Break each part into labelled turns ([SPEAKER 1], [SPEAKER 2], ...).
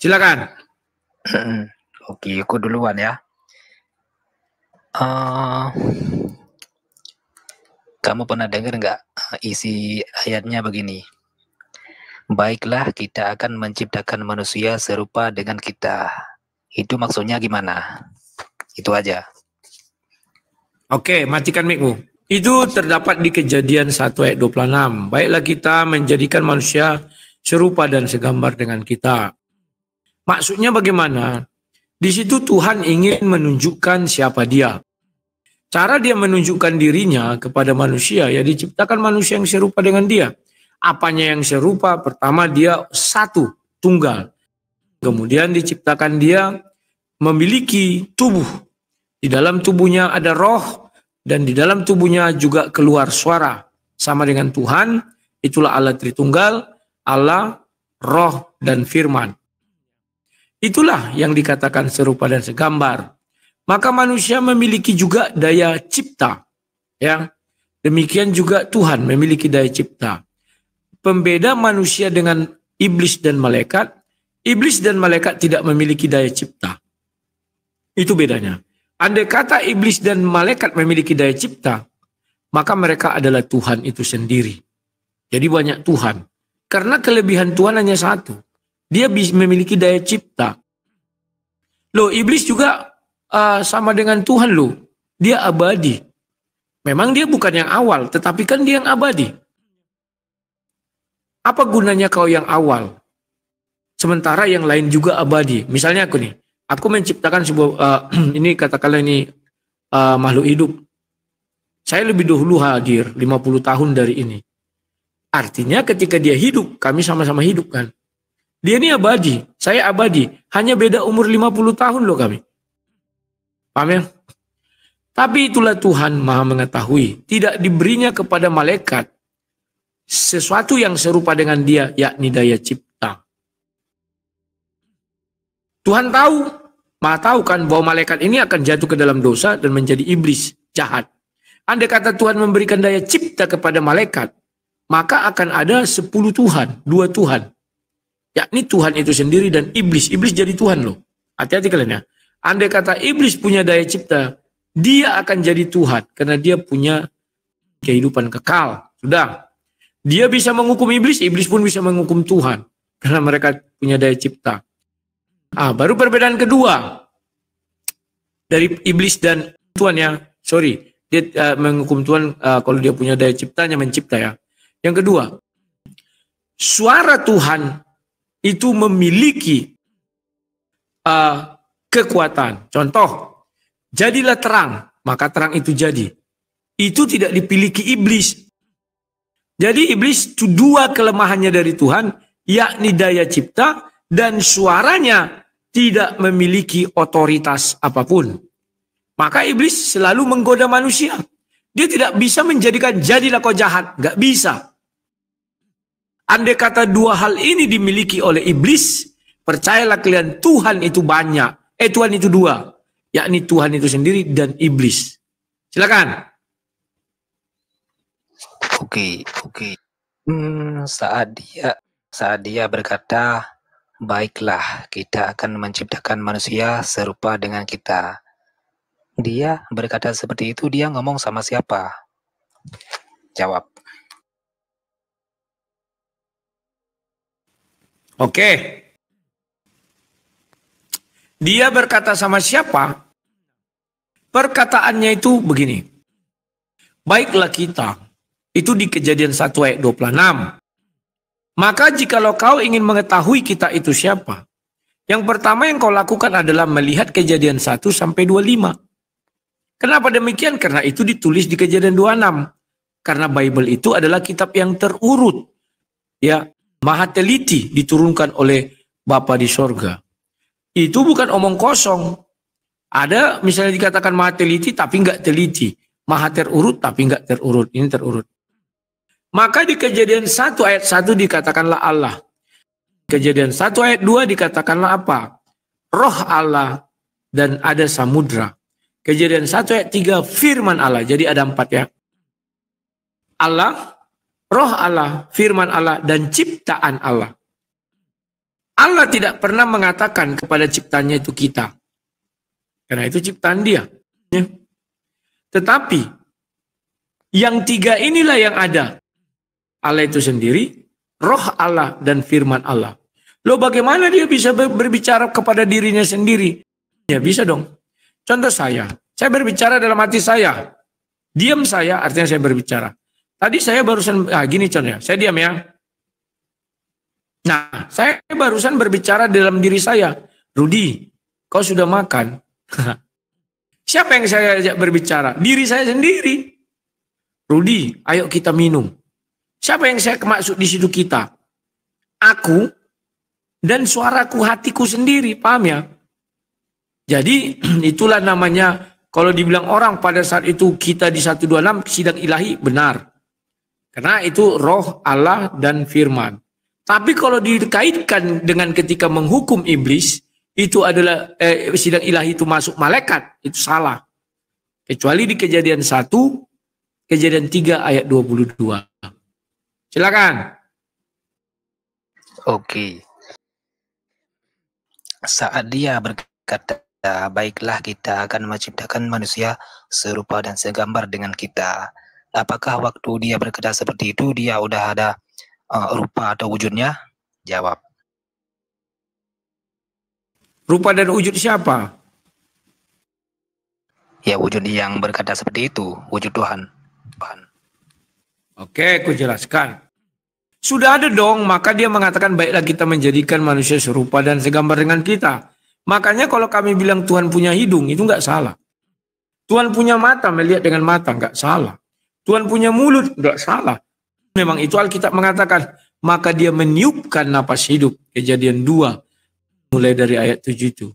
[SPEAKER 1] Silakan.
[SPEAKER 2] Oke, aku duluan ya. Kamu pernah dengar nggak isi ayatnya begini? Baiklah, kita akan menciptakan manusia serupa dengan kita. Itu maksudnya gimana? Itu aja.
[SPEAKER 1] Oke, matikan mic-mu. Itu terdapat di Kejadian 1 ayat 26. Baiklah kita menjadikan manusia serupa dan segambar dengan kita. Maksudnya bagaimana? Di situ Tuhan ingin menunjukkan siapa dia. Cara dia menunjukkan dirinya kepada manusia, ya diciptakan manusia yang serupa dengan dia. Apanya yang serupa? Pertama, dia satu, tunggal. Kemudian diciptakan dia memiliki tubuh. Di dalam tubuhnya ada roh, dan di dalam tubuhnya juga keluar suara. Sama dengan Tuhan, itulah Allah Tritunggal, Allah, Roh, dan Firman. Itulah yang dikatakan serupa dan segambar. Maka manusia memiliki juga daya cipta. Ya, demikian juga Tuhan memiliki daya cipta. Pembeda manusia dengan iblis dan malaikat tidak memiliki daya cipta. Itu bedanya. Andai kata iblis dan malaikat memiliki daya cipta, maka mereka adalah Tuhan itu sendiri. Jadi banyak Tuhan. Karena kelebihan Tuhan hanya satu. Dia bisa memiliki daya cipta. Loh, iblis juga sama dengan Tuhan loh. Dia abadi. Memang dia bukan yang awal, tetapi kan dia yang abadi. Apa gunanya kau yang awal? Sementara yang lain juga abadi. Misalnya aku nih. Aku menciptakan sebuah, ini katakanlah ini makhluk hidup. Saya lebih dahulu hadir 50 tahun dari ini. Artinya ketika dia hidup, kami sama-sama hidup kan. Dia ini abadi, saya abadi. Hanya beda umur 50 tahun loh kami. Paham ya? Tapi itulah Tuhan Maha mengetahui. Tidak diberinya kepada malaikat sesuatu yang serupa dengan dia, yakni daya cipta. Tuhan tahu, Maha tahu kan bahwa malaikat ini akan jatuh ke dalam dosa dan menjadi iblis, jahat. Andai kata Tuhan memberikan daya cipta kepada malaikat, maka akan ada 10 Tuhan, 2 Tuhan. Yakni Tuhan itu sendiri dan iblis. Iblis jadi Tuhan loh. Hati-hati kalian ya. Andai kata iblis punya daya cipta, dia akan jadi Tuhan. Karena dia punya kehidupan kekal. Sudah. Dia bisa menghukum iblis, iblis pun bisa menghukum Tuhan. Karena mereka punya daya cipta. Baru perbedaan kedua. Dari iblis dan Tuhan ya. Sorry. Dia menghukum Tuhan kalau dia punya daya ciptanya mencipta ya. Yang kedua. Suara Tuhan itu memiliki kekuatan. Contoh. Jadilah terang. Maka terang itu jadi. Itu tidak dipiliki iblis. Jadi iblis itu 2 kelemahannya dari Tuhan, yakni daya cipta dan suaranya tidak memiliki otoritas apapun. Maka iblis selalu menggoda manusia. Dia tidak bisa menjadikan jadilah kau jahat. Gak bisa. Andai kata 2 hal ini dimiliki oleh iblis, percayalah kalian Tuhan itu banyak. Tuhan itu 2. Yakni Tuhan itu sendiri dan iblis. Silakan.
[SPEAKER 2] Oke. Saat dia berkata, baiklah kita akan menciptakan manusia serupa dengan kita. Dia berkata seperti itu, dia ngomong sama siapa? Jawab.
[SPEAKER 1] Oke. Dia berkata sama siapa? Perkataannya itu begini. Baiklah kita. Itu di Kejadian 1 ayat 26. Maka jikalau kau ingin mengetahui kita itu siapa, yang pertama yang kau lakukan adalah melihat Kejadian 1 sampai 25. Kenapa demikian? Karena itu ditulis di Kejadian 26. Karena Bible itu adalah kitab yang terurut. Ya, maha teliti diturunkan oleh Bapa di sorga. Itu bukan omong kosong. Ada misalnya dikatakan maha teliti tapi enggak teliti. Maha terurut tapi enggak terurut. Ini terurut. Maka di Kejadian 1 ayat 1 dikatakanlah Allah. Kejadian 1 ayat 2 dikatakanlah apa? Roh Allah dan ada samudra. Kejadian 1 ayat 3 firman Allah. Jadi ada 4 ya. Allah, roh Allah, firman Allah, dan ciptaan Allah. Allah tidak pernah mengatakan kepada ciptaannya itu kita. Karena itu ciptaan dia. Ya. Tetapi yang tiga inilah yang ada. Allah itu sendiri, roh Allah dan firman Allah. Loh bagaimana dia bisa berbicara kepada dirinya sendiri? Ya bisa dong. Contoh saya berbicara dalam hati saya. Diam saya artinya saya berbicara. Tadi saya barusan, gini contohnya, saya diam ya. Nah, saya barusan berbicara dalam diri saya. Rudi, kau sudah makan? Siapa yang saya ajak berbicara? Diri saya sendiri. Rudi, ayo kita minum. Siapa yang saya maksud di situ kita? Aku dan suaraku, hatiku sendiri, paham ya? Jadi itulah namanya, kalau dibilang orang pada saat itu kita di 126 sidang ilahi, benar. Karena itu roh Allah dan firman. Tapi kalau dikaitkan dengan ketika menghukum iblis, itu adalah sidang ilahi itu masuk malaikat, itu salah. Kecuali di Kejadian 1, Kejadian 3 ayat 22. Silakan.
[SPEAKER 2] Oke. Saat dia berkata, baiklah kita akan menciptakan manusia serupa dan segambar dengan kita. Apakah waktu dia berkata seperti itu, dia udah ada rupa atau wujudnya? Jawab.
[SPEAKER 1] Rupa dan wujud siapa?
[SPEAKER 2] Ya, wujud yang berkata seperti itu, wujud Tuhan.
[SPEAKER 1] Oke, aku jelaskan. Sudah ada dong, maka dia mengatakan baiklah kita menjadikan manusia serupa dan segambar dengan kita. Makanya kalau kami bilang Tuhan punya hidung, itu nggak salah. Tuhan punya mata, melihat dengan mata, nggak salah. Tuhan punya mulut, nggak salah. Memang itu Alkitab mengatakan, maka dia meniupkan napas hidup. Kejadian 2, mulai dari ayat 7 itu.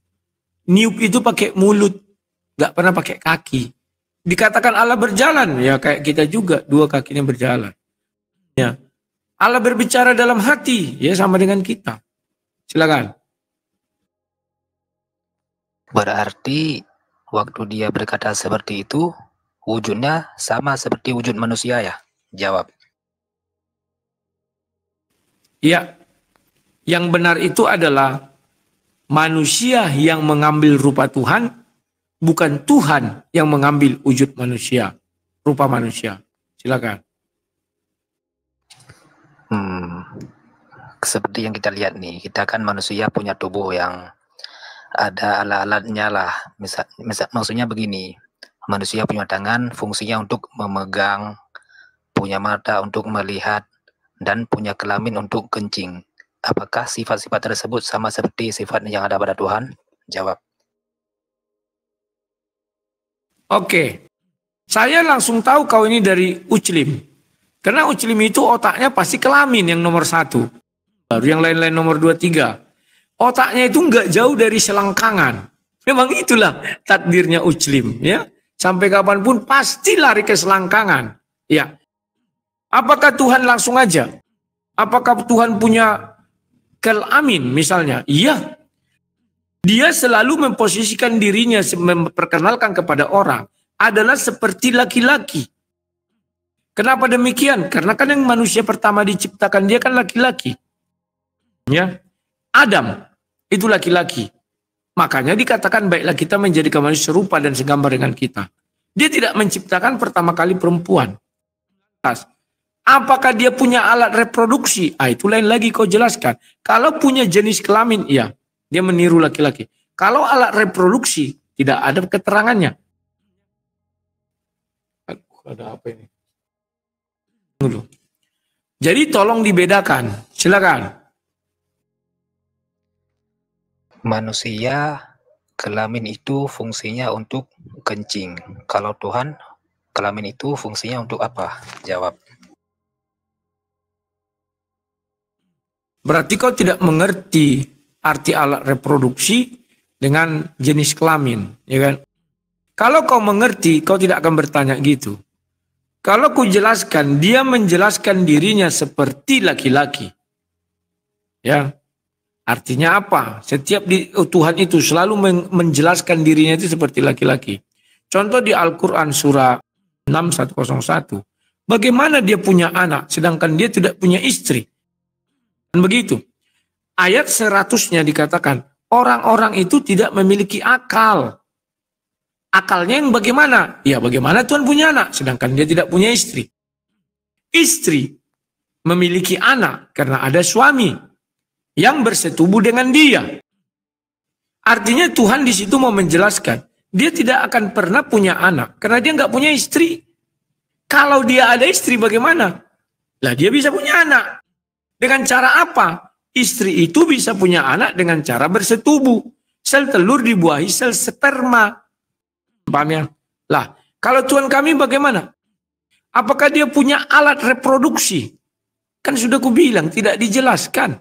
[SPEAKER 1] Niup itu pakai mulut, nggak pernah pakai kaki. Dikatakan Allah berjalan, ya kayak kita juga, dua kakinya berjalan. Ya, Allah berbicara dalam hati, ya sama dengan kita. Silakan.
[SPEAKER 2] Berarti waktu dia berkata seperti itu, wujudnya sama seperti wujud manusia ya? Jawab.
[SPEAKER 1] Ya, yang benar itu adalah manusia yang mengambil rupa Tuhan, bukan Tuhan yang mengambil wujud manusia, rupa manusia. Silakan.
[SPEAKER 2] Seperti yang kita lihat nih, kita kan manusia punya tubuh yang ada alat-alatnya lah. Maksudnya begini, manusia punya tangan fungsinya untuk memegang, punya mata untuk melihat, dan punya kelamin untuk kencing. Apakah sifat-sifat tersebut sama seperti sifat yang ada pada Tuhan? Jawab.
[SPEAKER 1] Oke, saya langsung tahu kau ini dari Uclim. Karena Uclim itu otaknya pasti kelamin yang nomor 1. Baru yang lain-lain nomor 2, 3. Otaknya itu nggak jauh dari selangkangan. Memang itulah takdirnya Uclim. Ya. Sampai kapanpun pasti lari ke selangkangan. Ya. Apakah Tuhan langsung aja? Apakah Tuhan punya kelamin misalnya? Iya. Dia selalu memposisikan dirinya, memperkenalkan kepada orang adalah seperti laki-laki. Kenapa demikian? Karena kan yang manusia pertama diciptakan dia kan laki-laki. Ya, Adam itu laki-laki. Makanya dikatakan baiklah kita menjadikan manusia serupa dan segambar dengan kita. Dia tidak menciptakan pertama kali perempuan. Apakah dia punya alat reproduksi? Itu lain lagi kau jelaskan. Kalau punya jenis kelamin, iya. Dia meniru laki-laki. Kalau alat reproduksi, tidak ada keterangannya. Ada apa ini? Dulu. Jadi tolong dibedakan. Silakan.
[SPEAKER 2] Manusia, kelamin itu fungsinya untuk kencing. Kalau Tuhan, kelamin itu fungsinya untuk apa? Jawab.
[SPEAKER 1] Berarti kau tidak mengerti arti alat reproduksi dengan jenis kelamin, ya kan? Kalau kau mengerti, kau tidak akan bertanya gitu. Kalau ku jelaskan, dia menjelaskan dirinya seperti laki-laki. Ya. Artinya apa? Setiap Tuhan itu selalu menjelaskan dirinya itu seperti laki-laki. Contoh di Al-Quran surah 6101. Bagaimana dia punya anak sedangkan dia tidak punya istri? Dan begitu. Ayat 100-nya dikatakan, orang-orang itu tidak memiliki akal. Akalnya yang bagaimana? Ya bagaimana Tuhan punya anak, sedangkan dia tidak punya istri. Istri memiliki anak karena ada suami yang bersetubuh dengan dia. Artinya Tuhan di situ mau menjelaskan, dia tidak akan pernah punya anak karena dia nggak punya istri. Kalau dia ada istri bagaimana? Lah dia bisa punya anak. Dengan cara apa? Istri itu bisa punya anak dengan cara bersetubuh. Sel telur dibuahi sel sperma. Paham ya? Lah, kalau Tuhan kami bagaimana? Apakah dia punya alat reproduksi? Kan sudah kubilang tidak dijelaskan.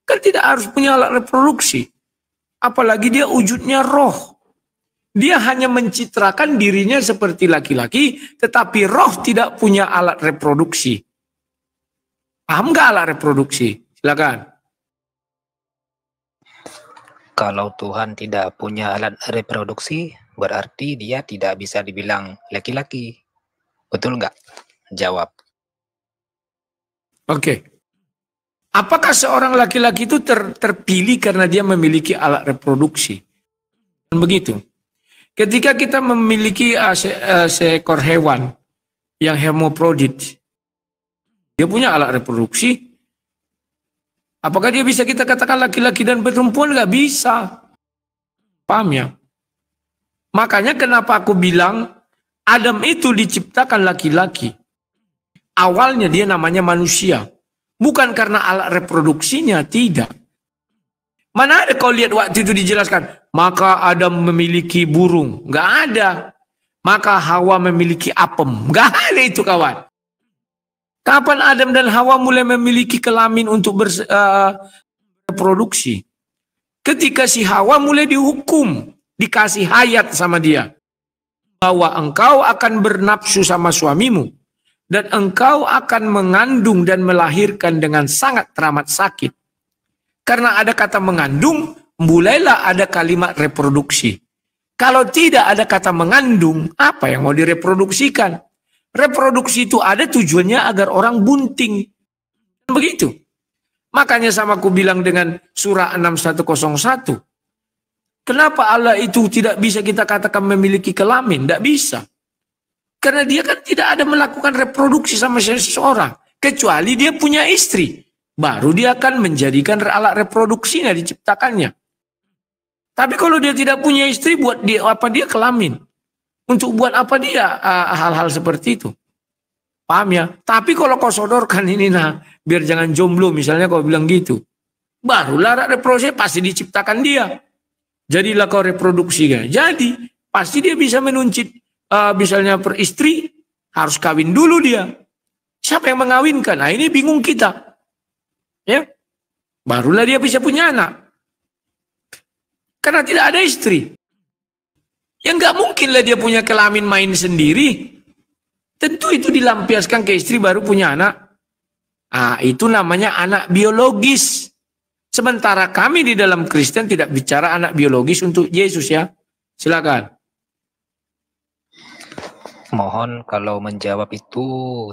[SPEAKER 1] Kan tidak harus punya alat reproduksi. Apalagi dia wujudnya roh. Dia hanya mencitrakan dirinya seperti laki-laki, tetapi roh tidak punya alat reproduksi. Paham nggak alat reproduksi? Silakan.
[SPEAKER 2] Kalau Tuhan tidak punya alat reproduksi, berarti dia tidak bisa dibilang laki-laki. Betul nggak? Jawab.
[SPEAKER 1] Oke. Apakah seorang laki-laki itu terpilih karena dia memiliki alat reproduksi? Begitu. Ketika kita memiliki seekor hewan yang hermaprodit, dia punya alat reproduksi. Apakah dia bisa kita katakan laki-laki dan perempuan? Nggak bisa. Paham ya? Makanya kenapa aku bilang Adam itu diciptakan laki-laki. Awalnya dia namanya manusia. Bukan karena alat reproduksinya, tidak. Mana ada kau lihat waktu itu dijelaskan, maka Adam memiliki burung. Nggak ada. Maka Hawa memiliki apem. Nggak ada itu kawan. Kapan Adam dan Hawa mulai memiliki kelamin untuk berproduksi? Ketika si Hawa mulai dihukum, dikasih hayat sama dia. Bahwa engkau akan bernafsu sama suamimu. Dan engkau akan mengandung dan melahirkan dengan sangat teramat sakit. Karena ada kata mengandung, mulailah ada kalimat reproduksi. Kalau tidak ada kata mengandung, apa yang mau direproduksikan? Reproduksi itu ada tujuannya agar orang bunting. Begitu. Makanya sama aku bilang dengan surah 6101. Kenapa Allah itu tidak bisa kita katakan memiliki kelamin? Tidak bisa. Karena dia kan tidak ada melakukan reproduksi sama seseorang. Kecuali dia punya istri. Baru dia akan menjadikan alat reproduksinya diciptakannya. Tapi kalau dia tidak punya istri, buat dia apa dia kelamin? Untuk buat apa dia hal-hal seperti itu? Paham ya? Tapi kalau kau sodorkan ini biar jangan jomblo misalnya kau bilang gitu. Barulah alat reproduksi pasti diciptakan dia. Jadilah kau reproduksinya. Jadi pasti dia bisa menuncit misalnya per istri harus kawin dulu dia. Siapa yang mengawinkan? Nah ini bingung kita. Ya, barulah dia bisa punya anak. Karena tidak ada istri. Ya nggak mungkinlah dia punya kelamin main sendiri. Tentu itu dilampiaskan ke istri baru punya anak. Itu namanya anak biologis. Sementara kami di dalam Kristen tidak bicara anak biologis untuk Yesus ya. Silakan.
[SPEAKER 2] Mohon kalau menjawab itu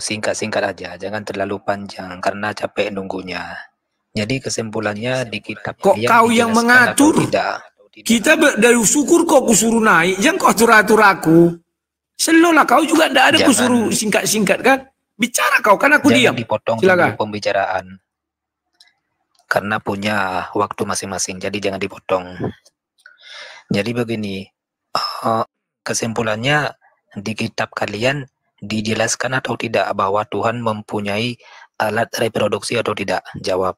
[SPEAKER 2] singkat-singkat aja, jangan terlalu panjang karena capek nunggunya. Jadi kesimpulannya di kitab
[SPEAKER 1] kok kau yang mengatur?
[SPEAKER 2] Tidak.
[SPEAKER 1] Kita dari syukur kok kusuruh naik, jangan kau atur-atur aku. Selolah kau juga tidak ada kusuruh singkat-singkat kan? Bicara kau kan aku diam.
[SPEAKER 2] Dipotong dulu pembicaraan. Karena punya waktu masing-masing, jadi jangan dipotong. Jadi begini, kesimpulannya di kitab kalian dijelaskan atau tidak bahwa Tuhan mempunyai alat reproduksi atau tidak? Jawab.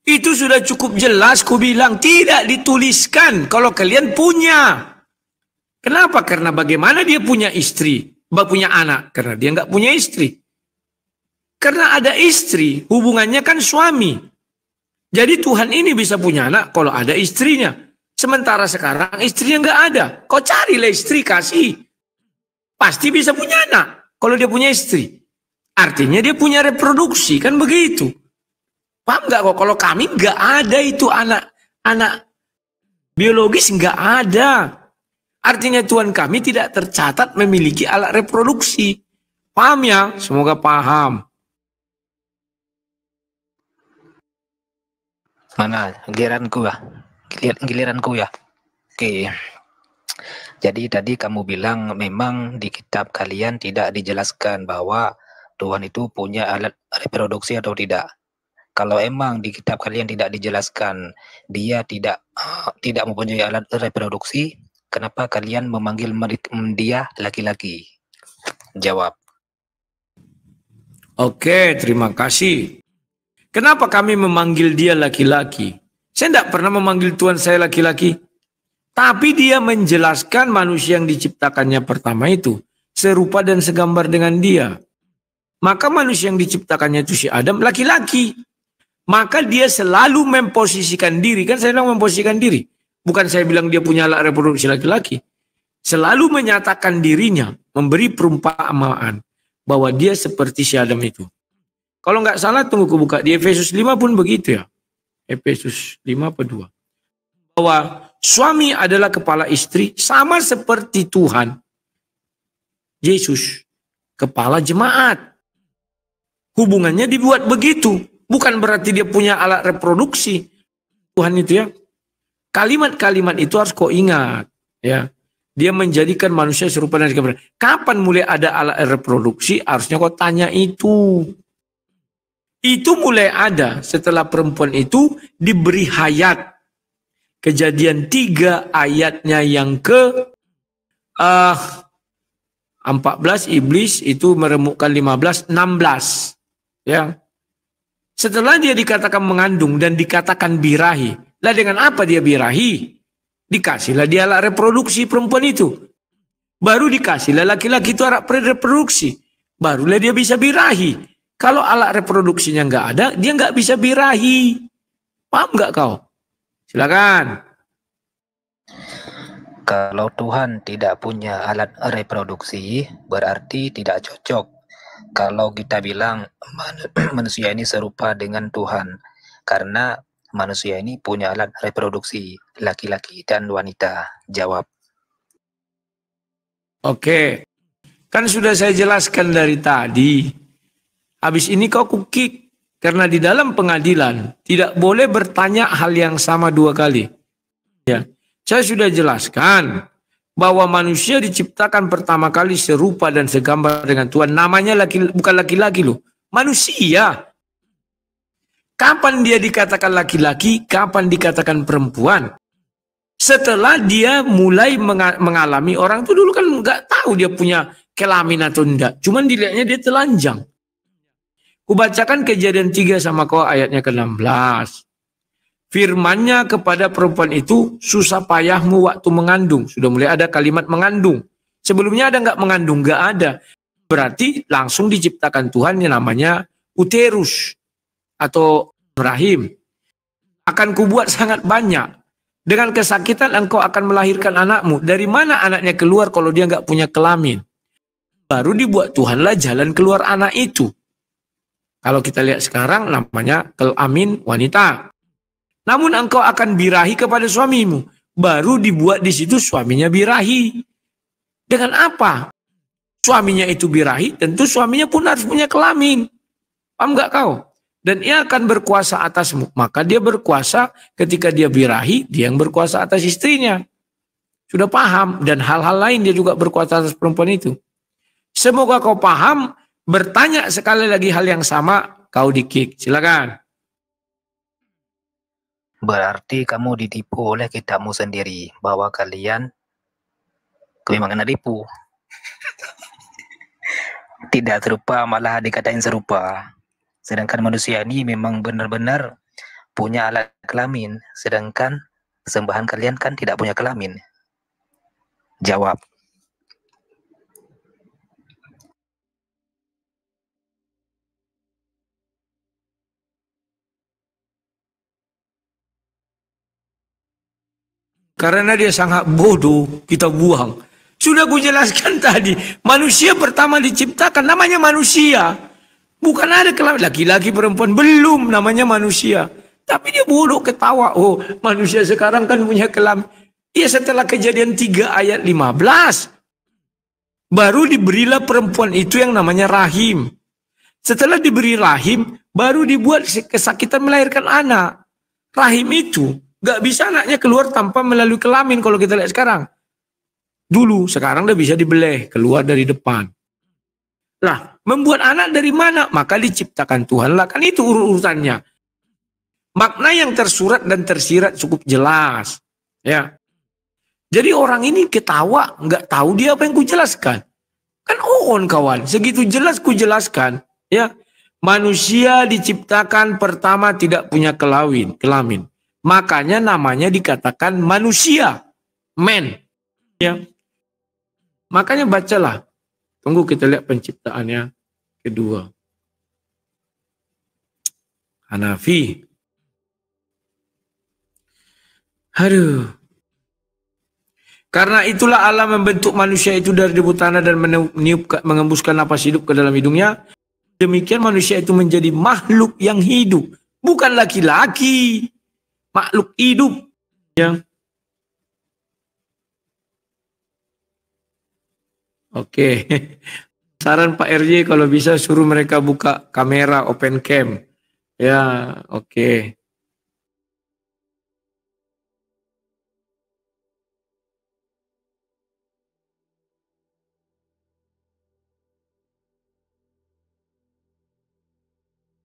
[SPEAKER 1] Itu sudah cukup jelas, ku bilang tidak dituliskan kalau kalian punya. Kenapa? Karena bagaimana dia punya istri, punya anak? Karena dia nggak punya istri. Karena ada istri, hubungannya kan suami. Jadi Tuhan ini bisa punya anak kalau ada istrinya. Sementara sekarang istrinya nggak ada. Kau carilah istri, kasih. Pasti bisa punya anak kalau dia punya istri. Artinya dia punya reproduksi, kan begitu. Paham nggak kok? Kalau kami nggak ada itu anak biologis, nggak ada. Artinya Tuhan kami tidak tercatat memiliki alat reproduksi. Paham ya? Semoga paham.
[SPEAKER 2] Mana giliranku ya? Giliranku ya. Oke. Jadi tadi kamu bilang memang di kitab kalian tidak dijelaskan bahwa Tuhan itu punya alat reproduksi atau tidak. Kalau emang di kitab kalian tidak dijelaskan dia tidak mempunyai alat reproduksi, kenapa kalian memanggil dia laki-laki? Jawab.
[SPEAKER 1] Oke, terima kasih. Kenapa kami memanggil dia laki-laki? Saya tidak pernah memanggil Tuhan saya laki-laki. Tapi dia menjelaskan manusia yang diciptakannya pertama itu serupa dan segambar dengan dia. Maka manusia yang diciptakannya itu si Adam laki-laki. Maka dia selalu memposisikan diri. Kan saya bilang memposisikan diri. Bukan saya bilang dia punya alat reproduksi laki-laki. Selalu menyatakan dirinya, memberi perumpamaan bahwa dia seperti si Adam itu. Kalau nggak salah tunggu ku buka di Efesus 5 pun begitu ya. Efesus 5 apa 2. Bahwa suami adalah kepala istri sama seperti Tuhan Yesus kepala jemaat. Hubungannya dibuat begitu. Bukan berarti dia punya alat reproduksi. Tuhan itu ya. Kalimat-kalimat itu harus kau ingat. Ya. Dia menjadikan manusia serupa dan segambar. Kapan mulai ada alat reproduksi? Harusnya kau tanya itu. Itu mulai ada setelah perempuan itu diberi hayat. Kejadian 3 ayatnya yang ke 14, iblis itu meremukkan 15, 16. Ya. Setelah dia dikatakan mengandung dan dikatakan birahi. Lah dengan apa dia birahi? Dikasihlah dia alat reproduksi perempuan itu. Baru dikasihlah laki-laki itu alat reproduksi. Barulah dia bisa birahi. Kalau alat reproduksinya nggak ada, dia nggak bisa birahi. Paham nggak kau? Silakan.
[SPEAKER 2] Kalau Tuhan tidak punya alat reproduksi, berarti tidak cocok. Kalau kita bilang manusia ini serupa dengan Tuhan, karena manusia ini punya alat reproduksi, laki-laki dan wanita. Jawab.
[SPEAKER 1] Oke, kan sudah saya jelaskan dari tadi. Habis ini kau kukik. Karena di dalam pengadilan tidak boleh bertanya hal yang sama 2 kali. Ya, saya sudah jelaskan bahwa manusia diciptakan pertama kali serupa dan segambar dengan Tuhan. Namanya bukan laki-laki loh, manusia. Kapan dia dikatakan laki-laki, kapan dikatakan perempuan? Setelah dia mulai mengalami, orang itu dulu kan nggak tahu dia punya kelamin atau enggak. Cuman dilihatnya dia telanjang. Kubacakan Kejadian 3 sama kau ayatnya ke-16. Firman-Nya kepada perempuan itu, susah payahmu waktu mengandung. Sudah mulai ada kalimat mengandung. Sebelumnya ada nggak mengandung? Nggak ada. Berarti langsung diciptakan Tuhan yang namanya uterus atau rahim. Akan kubuat sangat banyak. Dengan kesakitan engkau akan melahirkan anakmu. Dari mana anaknya keluar kalau dia nggak punya kelamin? Baru dibuat Tuhanlah jalan keluar anak itu. Kalau kita lihat sekarang namanya kelamin wanita. Namun engkau akan birahi kepada suamimu. Baru dibuat di situ suaminya birahi. Dengan apa? Suaminya itu birahi, tentu suaminya pun harus punya kelamin. Paham nggak kau? Dan ia akan berkuasa atasmu. Maka dia berkuasa ketika dia birahi, dia yang berkuasa atas istrinya. Sudah paham. Dan hal-hal lain dia juga berkuasa atas perempuan itu. Semoga kau paham. Bertanya sekali lagi hal yang sama, kau di-kick. Silakan.
[SPEAKER 2] Berarti kamu ditipu oleh kitabmu sendiri, bahwa kalian memang kena tipu. Tidak serupa, malah dikatain serupa. Sedangkan manusia ini memang benar-benar punya alat kelamin, sedangkan sembahan kalian kan tidak punya kelamin. Jawab.
[SPEAKER 1] Karena dia sangat bodoh, kita buang. Sudah gue jelaskan tadi, manusia pertama diciptakan namanya manusia. Bukan ada kelamin, laki-laki perempuan, belum namanya manusia. Tapi dia bodoh ketawa, oh manusia sekarang kan punya kelamin. Ya setelah Kejadian 3 ayat 15, baru diberilah perempuan itu yang namanya rahim. Setelah diberi rahim, baru dibuat kesakitan melahirkan anak. rahim itu nggak bisa anaknya keluar tanpa melalui kelamin kalau kita lihat sekarang. Dulu, sekarang udah bisa dibeleh, keluar dari depan. Lah, membuat anak dari mana? Maka diciptakan Tuhan lah, kan itu urutannya. Makna yang tersurat dan tersirat cukup jelas. Ya. Jadi orang ini ketawa, nggak tahu dia apa yang kujelaskan. Kan kawan, segitu jelas kujelaskan. Ya, manusia diciptakan pertama tidak punya kelamin. Makanya namanya dikatakan manusia, man. Ya. Makanya bacalah. Tunggu kita lihat penciptaannya kedua. Hanafi. Aduh. Karena itulah Allah membentuk manusia itu dari debu tanah dan mengembuskan napas hidup ke dalam hidungnya. Demikian manusia itu menjadi makhluk yang hidup. Bukan laki-laki. Makhluk hidup. Ya. Oke. Saran Pak RJ kalau bisa suruh mereka buka kamera open cam. Ya, oke.